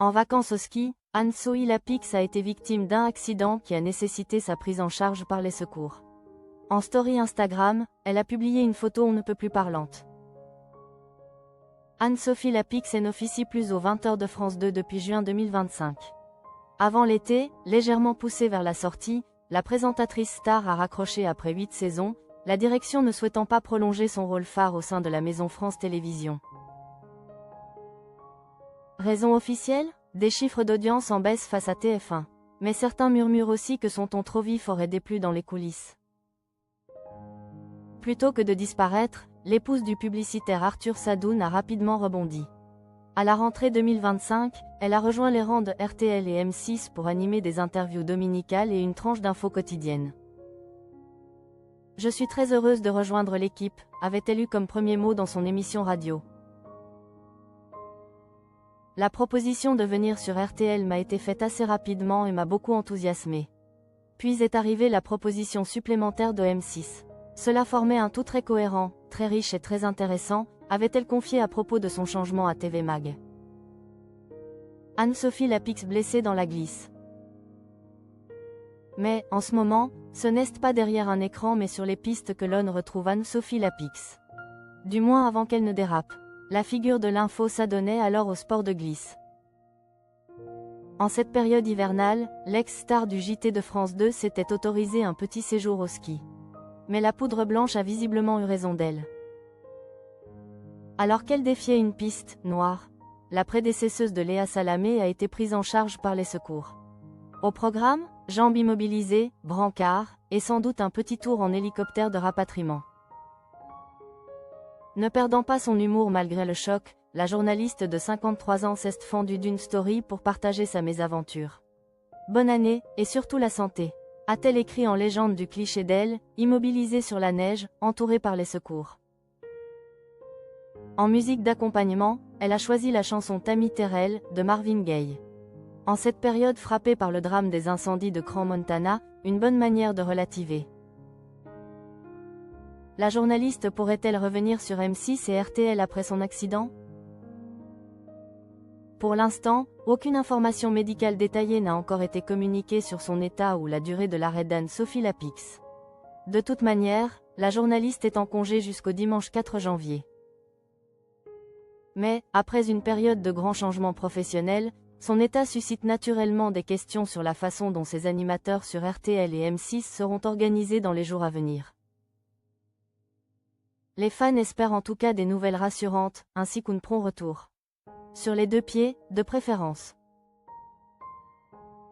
En vacances au ski, Anne-Sophie Lapix a été victime d'un accident qui a nécessité sa prise en charge par les secours. En story Instagram, elle a publié une photo on ne peut plus parlante. Anne-Sophie Lapix n'officie plus aux 20h de France 2 depuis juin 2025. Avant l'été, légèrement poussée vers la sortie, la présentatrice star a raccroché après 8 saisons, la direction ne souhaitant pas prolonger son rôle phare au sein de la maison France Télévisions. Raison officielle? Des chiffres d'audience en baisse face à TF1. Mais certains murmurent aussi que son ton trop vif aurait déplu dans les coulisses. Plutôt que de disparaître, l'épouse du publicitaire Arthur Sadoun a rapidement rebondi. À la rentrée 2025, elle a rejoint les rangs de RTL et M6 pour animer des interviews dominicales et une tranche d'infos quotidiennes. Je suis très heureuse de rejoindre l'équipe, avait-elle eu comme premier mot dans son émission radio. La proposition de venir sur RTL m'a été faite assez rapidement et m'a beaucoup enthousiasmée. Puis est arrivée la proposition supplémentaire de M6. Cela formait un tout très cohérent, très riche et très intéressant, avait-elle confié à propos de son changement à TV Mag. Anne-Sophie Lapix blessée dans la glisse. Mais, en ce moment, ce n'est pas derrière un écran mais sur les pistes que l'on retrouve Anne-Sophie Lapix. Du moins avant qu'elle ne dérape. La figure de l'info s'adonnait alors au sport de glisse. En cette période hivernale, l'ex-star du JT de France 2 s'était autorisé un petit séjour au ski. Mais la poudre blanche a visiblement eu raison d'elle. Alors qu'elle défiait une piste noire, la prédécesseuse de Léa Salamé a été prise en charge par les secours. Au programme, jambes immobilisées, brancard, et sans doute un petit tour en hélicoptère de rapatriement. Ne perdant pas son humour malgré le choc, la journaliste de 53 ans s'est fendue d'une story pour partager sa mésaventure. Bonne année, et surtout la santé, a-t-elle écrit en légende du cliché d'elle, immobilisée sur la neige, entourée par les secours. En musique d'accompagnement, elle a choisi la chanson Tammy Terrell, de Marvin Gaye. En cette période frappée par le drame des incendies de Crans-Montana, une bonne manière de relativer. La journaliste pourrait-elle revenir sur M6 et RTL après son accident? Pour l'instant, aucune information médicale détaillée n'a encore été communiquée sur son état ou la durée de l'arrêt d'Anne-Sophie Lapix. De toute manière, la journaliste est en congé jusqu'au dimanche 4 janvier. Mais, après une période de grands changements professionnels, son état suscite naturellement des questions sur la façon dont ses animateurs sur RTL et M6 seront organisés dans les jours à venir. Les fans espèrent en tout cas des nouvelles rassurantes, ainsi qu'un prompt retour. Sur les deux pieds, de préférence.